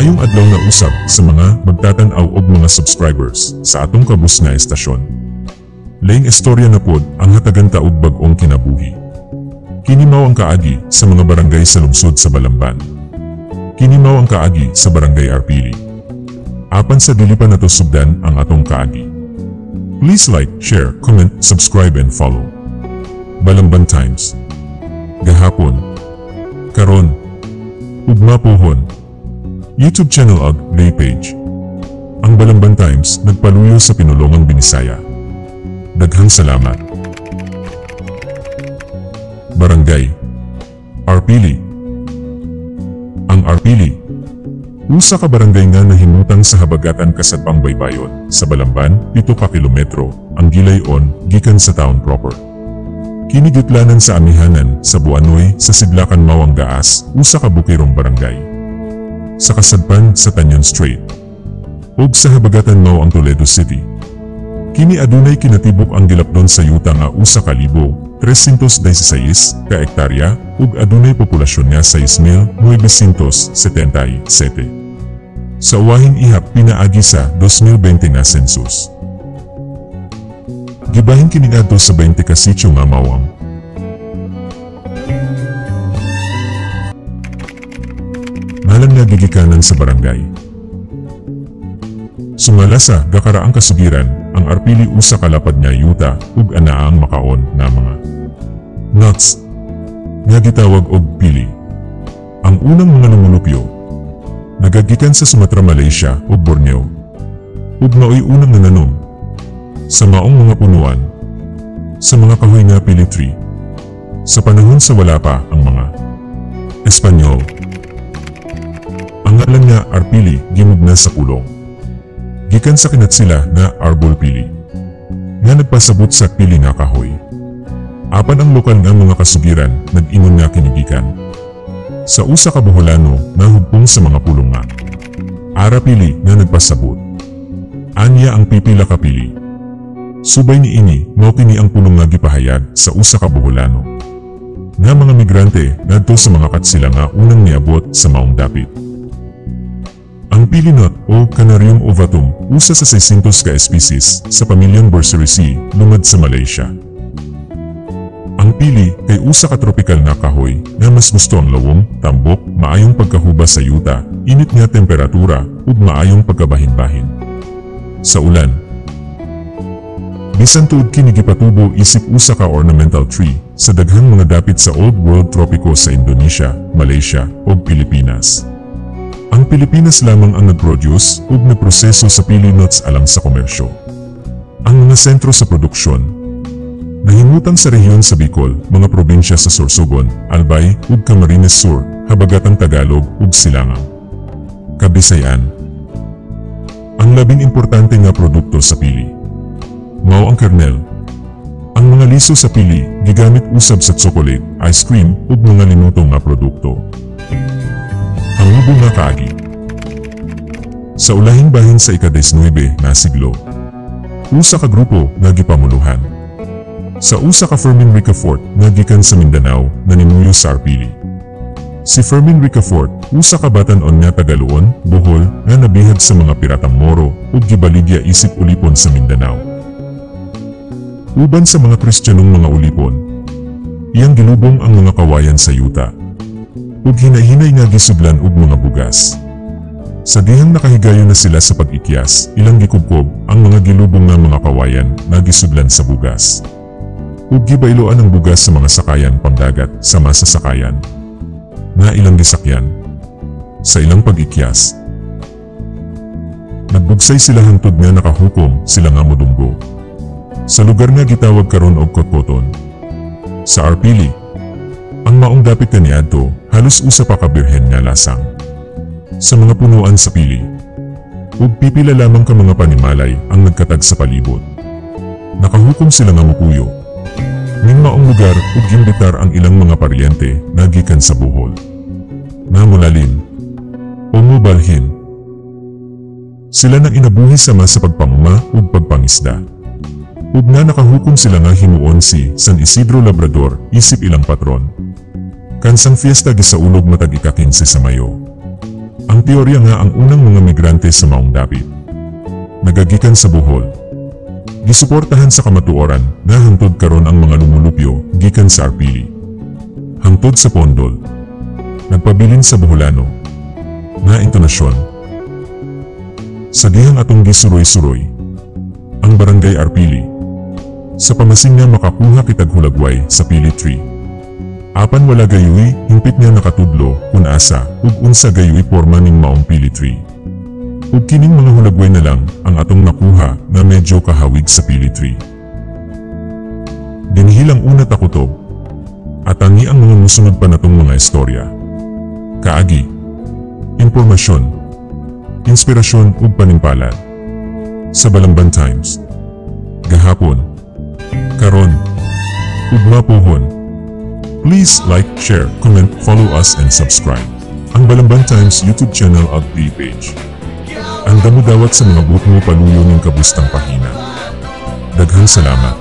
Maayong adlaw na usab sa mga magtatan-aw og mga subscribers sa atong kabus nga estasyon. Laing istorya na pod ang hatagan ta og bag-ong kinabuhi. Kini mao ang kaagi sa mga barangay sa lungsod sa Balamban. Kini mao ang kaagi sa barangay Arpili. Apan sa dili pa nato sugdan ang atong kaagi. Please like, share, comment, subscribe and follow. Balamban Times. Gahapon. Karon. Ug mapuhon. YouTube channel ag Day page. Ang Balamban Times nagpaluyo sa pinulongang Binisaya. Daghang salamat. Barangay Arpili. Ang Arpili, usa ka barangay nga nahimutang sa habagatan kasadpang Baybayon sa Balamban, 7 ka kilometro ang gilayon gikan sa town proper. Kini gitlanan sa amihanan sa Buanoy sa Sidlakan Mawang Gaas, usa ka bukirong barangay. Sa kasadpan sa Tanyon Strait ug sa habagatan mao ang Toledo City. Kini adunay kinatibok ang gilapdon sa yuta nga 1,316 ka hektarya ug adunay populasyon nga 6,977. Sa uwahing ihap pinaagi sa 2020 nga census. Gibahin kini adto sa 20 ka sitio nga mawang. Nalan nga gigikanan sa barangay. Sumala sa gakaraang kasugiran, ang Arpili usa kalapad nga yuta ug anaa ang makaon na mga nuts nga gitawag og pili. Ang unang mga lumulupyo nagagikan sa Sumatra, Malaysia ug Borneo ug maoy unang nananom sa maong mga punuan sa mga kahoy nga pili tree sa panahon sa wala pa ang mga Espanyol. Ang ngalan nga Arpili gimugna sa kulong. Gikan sa kinatsila na Arbol Pili nga nagpasabot sa pili nga kahoy. Apan ang lokal nga mga kasugiran nag-ingon nga kinigikan. Sa usa ka Boholano nahugpong sa mga pulong nga Arapili nga nagpasabot. Anya ang pipila ka pili. Subay ni ini mao kini ang pulong nga gipahayag sa usa ka Boholano nga mga migrante ngadto sa mga katsila nga unang niabot sa maong dapit. Ang pilinot o Canarium ovatum, usa sa 600 ka especies sa pamilyang Burseraceae, lumad sa Malaysia. Ang pili kay usa ka tropical na kahoy nga mas gusto ang lawom, tambok, maayong pagkahuba sa yuta, init nga temperatura, ug maayong pagkabahin-bahin sa ulan. Bisan tuod kini gipatubo isip usa ka ornamental tree sa daghang mga dapit sa Old World tropiko sa Indonesia, Malaysia, ug Pilipinas. Ang Pilipinas lamang ang nag-produce ug nagproseso sa pili nuts alang sa komersyo. Ang mga sentro sa produksyon nahimutang sa rehiyon sa Bicol, mga probinsya sa Sorsogon, Albay ug Camarines Sur, habagatang Tagalog ug Silangang Kabisayan. Ang labing importante nga produkto sa pili mao ang kernel. Ang mga liso sa pili gigamit usab sa chocolate, ice cream ug mga linutong nga produkto. Ang lubong nga kaagi. Sa ulahing bahin sa ika-19 na siglo, usa ka grupo nga gipamuluhan. Sa usa ka Fermin Ricafort nga gikan sa Mindanao na nimuyo sa Arpili. Si Fermin Ricafort, usa ka batan-on nga Tagaluon, Bohol nga nabihag sa mga piratang Moro ug gibaligya isip ulipon sa Mindanao. Uban sa mga Kristiyanong mga ulipon, iyang gilubong ang mga kawayan sa yuta ug hinay-hinay nga gisudlan og mga bugas. Sa dihang nakahigayon na sila sa pag-ikyas, ilang gikubkob ang mga gilubong nga mga kawayan na gisudlan sa bugas. Ug gibailoan ang bugas sa mga sakayan pangdagat sa masasakayan na ilang gisakyan. Sa ilang pag-ikyas, nagbugsay sila hangtod nga nakahukom sila nga modunggo. Sa lugar nga gitawag karon og Kotkoton, sa Arpili, ang maong dapit kaniadto halos usa pa ka birhen nga lasang. Sa mga punuan sa pili, ug pipila lamang ka mga panimalay ang nagkatag sa palibot. Nakahukom sila nga mupuyo. Ning maong lugar ug gimbitar ang ilang mga paryente nga gikan sa Bohol, Namulalin o mubalhin. Sila nang inabuhi sama sa pagpamuma ug pagpangisda. Ug nga nakahukom sila nga himuon si San Isidro Labrador isip ilang patron. Kansang fiesta gisaulog matag ika-15 sa Mayo. Ang Ang teorya nga ang unang mga migrante sa Maong Dapit. Nagagikan sa Bohol. Gisuportahan sa kamatuoran nga hangtod karon ang mga lumulupyo gikan sa Arpili. Hangtod sa Pondol. Nagpabilin sa Boholano. Nga intonasyon. Sa dihang atong gisuroy-suroy. Ang Barangay Arpili. Sa pamasin nga makakuha kitag hulagway sa Pili Tree. Apan wala gayoy, himpit nga nakatudlo, kung asa, ug unsa gayoy porma ning maong Pili Tree. Ug kining mga hulagway na lang ang atong nakuha na medyo kahawig sa Pili Tree. Dinihilang una ta kutob, at tangi ang mga musunod pa natong mga istorya. Kaagi, impormasyon, inspirasyon ug panimpalad. Sa Balamban Times. Gahapon, karon, ug mapuhon. Please like, share, comment, follow us and subscribe. Ang Balamban Times YouTube channel at page. Ang damudawat sa mga buot mo paluyo ng kabustang pahina. Daghang salamat.